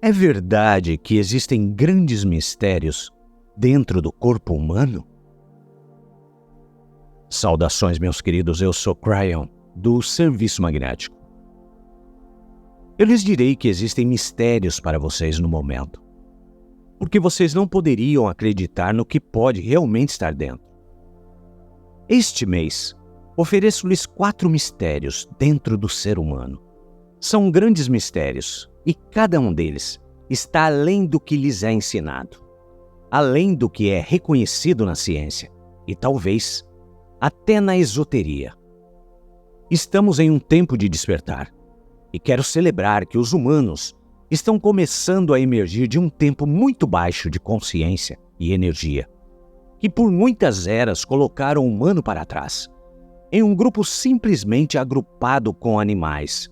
É verdade que existem grandes mistérios dentro do corpo humano? Saudações, meus queridos, eu sou Cryon, do Serviço Magnético. Eu lhes direi que existem mistérios para vocês no momento, porque vocês não poderiam acreditar no que pode realmente estar dentro. Este mês, ofereço-lhes 4 mistérios dentro do ser humano. São grandes mistérios, e cada um deles está além do que lhes é ensinado, além do que é reconhecido na ciência e talvez até na esoteria. Estamos em um tempo de despertar e quero celebrar que os humanos estão começando a emergir de um tempo muito baixo de consciência e energia, que por muitas eras colocaram o humano para trás, em um grupo simplesmente agrupado com animais,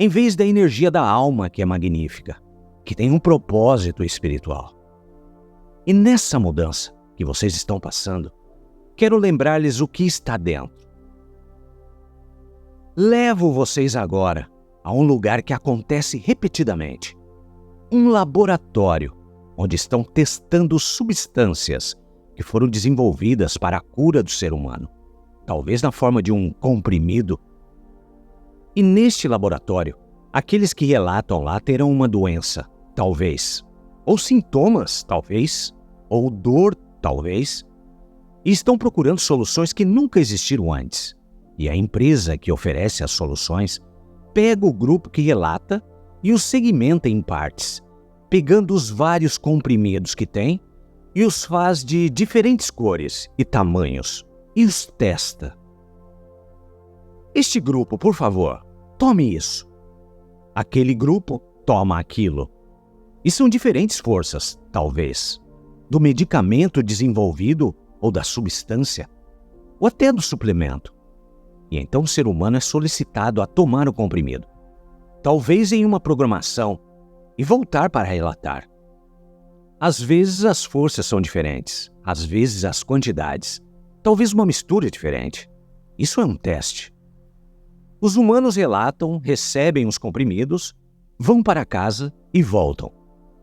em vez da energia da alma, que é magnífica, que tem um propósito espiritual. E nessa mudança que vocês estão passando, quero lembrar-lhes o que está dentro. Levo vocês agora a um lugar que acontece repetidamente, um laboratório onde estão testando substâncias que foram desenvolvidas para a cura do ser humano, talvez na forma de um comprimido. E neste laboratório, aqueles que relatam lá terão uma doença, talvez, ou sintomas, talvez, ou dor, talvez, e estão procurando soluções que nunca existiram antes. E a empresa que oferece as soluções pega o grupo que relata e os segmenta em partes, pegando os vários comprimidos que tem e os faz de diferentes cores e tamanhos e os testa. Este grupo, por favor, tome isso. Aquele grupo toma aquilo. E são diferentes forças, talvez, do medicamento desenvolvido ou da substância, ou até do suplemento. E então o ser humano é solicitado a tomar o comprimido, talvez em uma programação, e voltar para relatar. Às vezes as forças são diferentes, às vezes as quantidades, talvez uma mistura diferente. Isso é um teste. Os humanos relatam, recebem os comprimidos, vão para casa e voltam,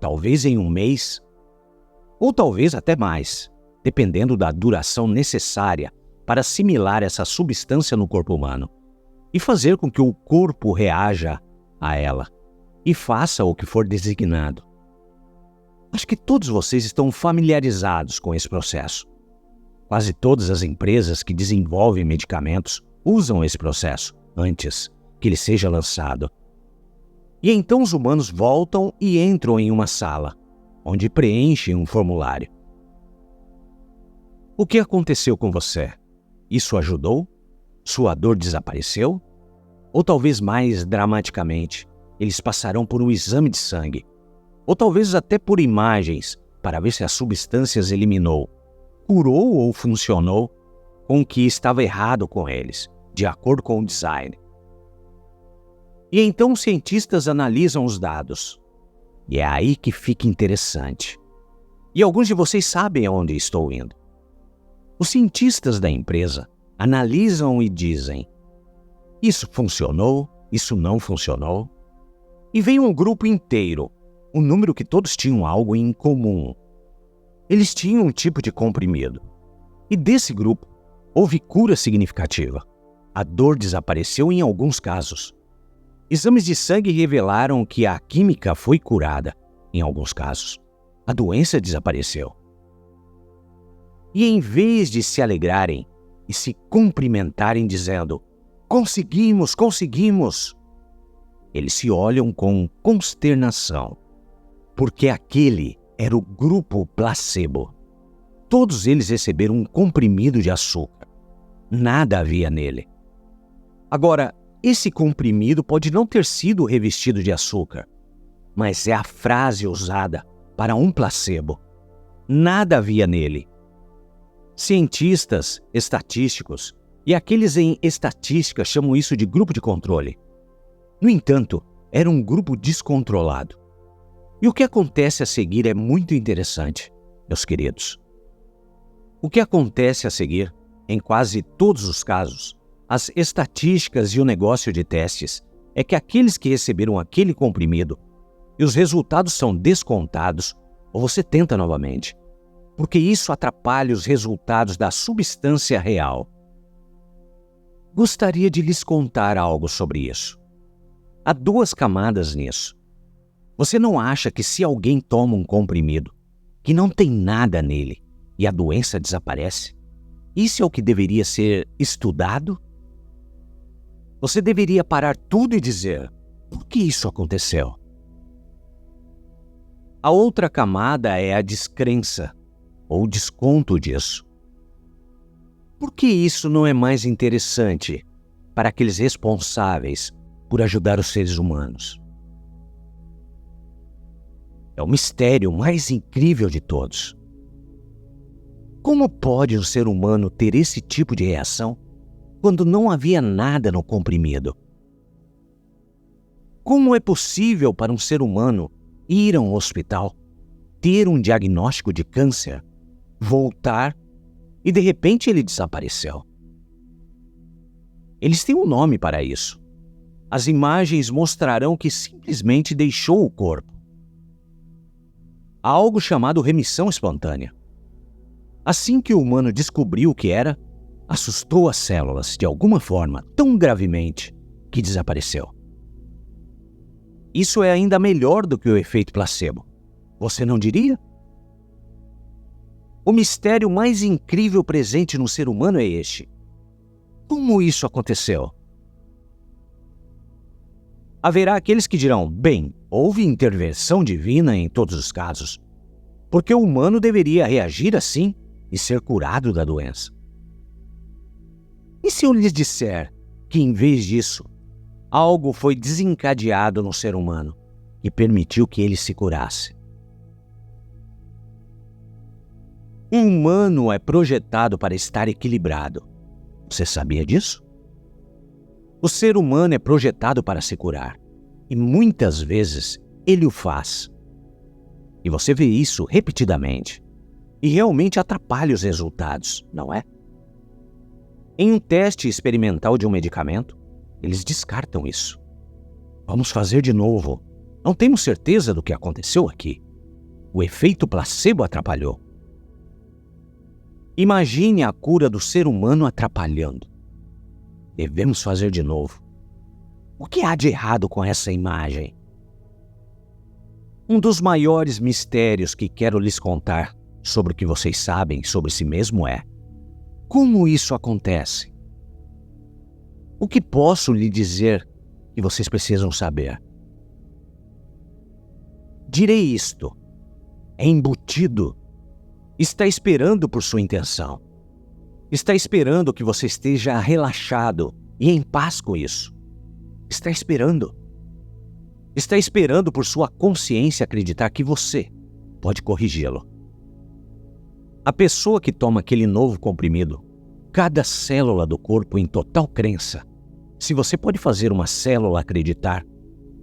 talvez em um mês, ou talvez até mais, dependendo da duração necessária para assimilar essa substância no corpo humano e fazer com que o corpo reaja a ela e faça o que for designado. Acho que todos vocês estão familiarizados com esse processo. Quase todas as empresas que desenvolvem medicamentos usam esse processo antes que ele seja lançado. E então os humanos voltam e entram em uma sala, onde preenchem um formulário. O que aconteceu com você? Isso ajudou? Sua dor desapareceu? Ou talvez mais dramaticamente, eles passarão por um exame de sangue, ou talvez até por imagens, para ver se as substâncias eliminou, curou ou funcionou com o que estava errado com eles, de acordo com o design. E então os cientistas analisam os dados. E é aí que fica interessante. E alguns de vocês sabem aonde estou indo. Os cientistas da empresa analisam e dizem: isso funcionou, isso não funcionou. E vem um grupo inteiro, um número que todos tinham algo em comum. Eles tinham um tipo de comprimido. E desse grupo, houve cura significativa. A dor desapareceu em alguns casos. Exames de sangue revelaram que a química foi curada em alguns casos. A doença desapareceu. E em vez de se alegrarem e se cumprimentarem dizendo: conseguimos, conseguimos, eles se olham com consternação, porque aquele era o grupo placebo. Todos eles receberam um comprimido de açúcar. Nada havia nele. Agora, esse comprimido pode não ter sido revestido de açúcar, mas é a frase usada para um placebo. Nada havia nele. Cientistas estatísticos e aqueles em estatística chamam isso de grupo de controle. No entanto, era um grupo descontrolado. E o que acontece a seguir é muito interessante, meus queridos. O que acontece a seguir, em quase todos os casos, as estatísticas e o negócio de testes, é que aqueles que receberam aquele comprimido e os resultados são descontados, ou você tenta novamente, porque isso atrapalha os resultados da substância real. Gostaria de lhes contar algo sobre isso. Há 2 camadas nisso. Você não acha que se alguém toma um comprimido, que não tem nada nele, e a doença desaparece, isso é o que deveria ser estudado? Você deveria parar tudo e dizer, por que isso aconteceu? A outra camada é a descrença, ou desconto disso. Por que isso não é mais interessante para aqueles responsáveis por ajudar os seres humanos? É o mistério mais incrível de todos. Como pode um ser humano ter esse tipo de reação quando não havia nada no comprimido? Como é possível para um ser humano ir a um hospital, ter um diagnóstico de câncer, voltar e de repente ele desapareceu? Eles têm um nome para isso. As imagens mostrarão que simplesmente deixou o corpo. Há algo chamado remissão espontânea. Assim que o humano descobriu o que era, assustou as células de alguma forma tão gravemente que desapareceu. Isso é ainda melhor do que o efeito placebo. Você não diria? O mistério mais incrível presente no ser humano é este. Como isso aconteceu? Haverá aqueles que dirão, bem, houve intervenção divina em todos os casos, porque o humano deveria reagir assim e ser curado da doença. E se eu lhes disser que, em vez disso, algo foi desencadeado no ser humano e permitiu que ele se curasse? O humano é projetado para estar equilibrado. Você sabia disso? O ser humano é projetado para se curar, e muitas vezes ele o faz. E você vê isso repetidamente, e realmente atrapalha os resultados, não é? Em um teste experimental de um medicamento, eles descartam isso. Vamos fazer de novo. Não temos certeza do que aconteceu aqui. O efeito placebo atrapalhou. Imagine a cura do ser humano atrapalhando. Devemos fazer de novo. O que há de errado com essa imagem? Um dos maiores mistérios que quero lhes contar sobre o que vocês sabem sobre si mesmo é: como isso acontece? O que posso lhe dizer que vocês precisam saber? Direi isto: é embutido. Está esperando por sua intenção. Está esperando que você esteja relaxado e em paz com isso. Está esperando. Está esperando por sua consciência acreditar que você pode corrigi-lo. A pessoa que toma aquele novo comprimido, cada célula do corpo em total crença, se você pode fazer uma célula acreditar,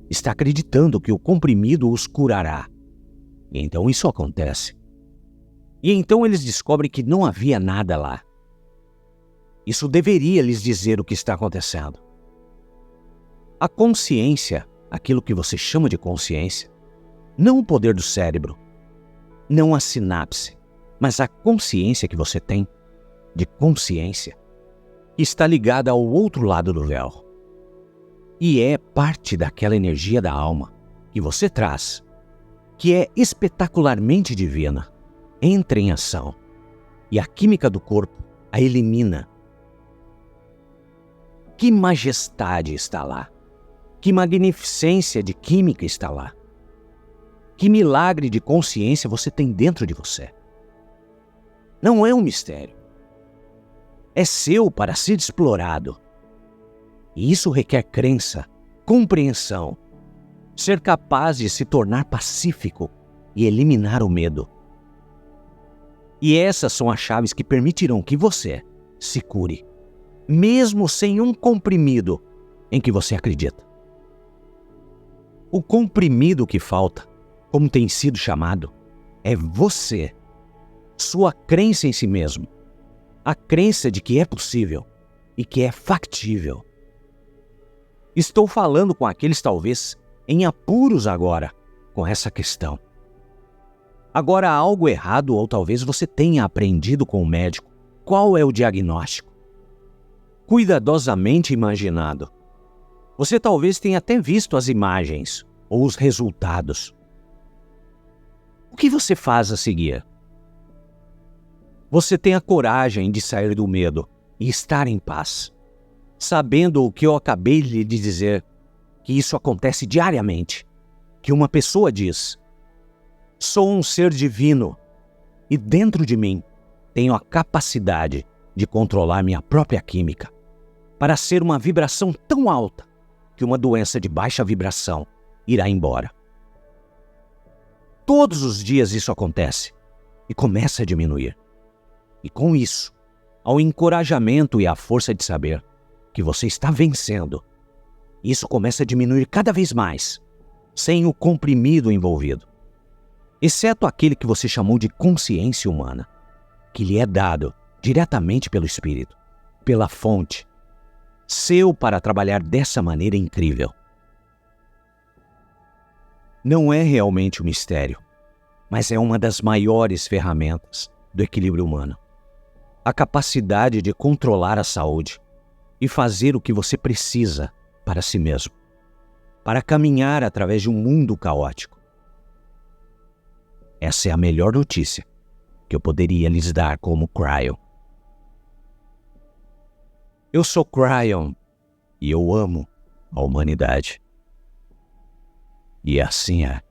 está acreditando que o comprimido os curará. E então isso acontece. E então eles descobrem que não havia nada lá. Isso deveria lhes dizer o que está acontecendo. A consciência, aquilo que você chama de consciência, não o poder do cérebro, não a sinapse, mas a consciência que você tem, de consciência, está ligada ao outro lado do véu. E é parte daquela energia da alma que você traz, que é espetacularmente divina. Entra em ação e a química do corpo a elimina. Que majestade está lá! Que magnificência de química está lá! Que milagre de consciência você tem dentro de você! Não é um mistério. É seu para ser explorado. E isso requer crença, compreensão, ser capaz de se tornar pacífico e eliminar o medo. E essas são as chaves que permitirão que você se cure, mesmo sem um comprimido em que você acredita. O comprimido que falta, como tem sido chamado, é você, sua crença em si mesmo, a crença de que é possível e que é factível. Estou falando com aqueles talvez em apuros agora, com essa questão. Agora há algo errado ou talvez você tenha aprendido com o médico. Qual é o diagnóstico? Cuidadosamente imaginado. Você talvez tenha até visto as imagens ou os resultados. O que você faz a seguir? Você tem a coragem de sair do medo e estar em paz, sabendo o que eu acabei de lhe dizer, que isso acontece diariamente, que uma pessoa diz: sou um ser divino e dentro de mim tenho a capacidade de controlar minha própria química para ser uma vibração tão alta que uma doença de baixa vibração irá embora. Todos os dias isso acontece e começa a diminuir. E com isso, ao encorajamento e à força de saber que você está vencendo, isso começa a diminuir cada vez mais, sem o comprimido envolvido, exceto aquele que você chamou de consciência humana, que lhe é dado diretamente pelo Espírito, pela fonte, seu para trabalhar dessa maneira incrível. Não é realmente um mistério, mas é uma das maiores ferramentas do equilíbrio humano. A capacidade de controlar a saúde e fazer o que você precisa para si mesmo, para caminhar através de um mundo caótico. Essa é a melhor notícia que eu poderia lhes dar como Cryon. Eu sou Cryon e eu amo a humanidade. E assim é.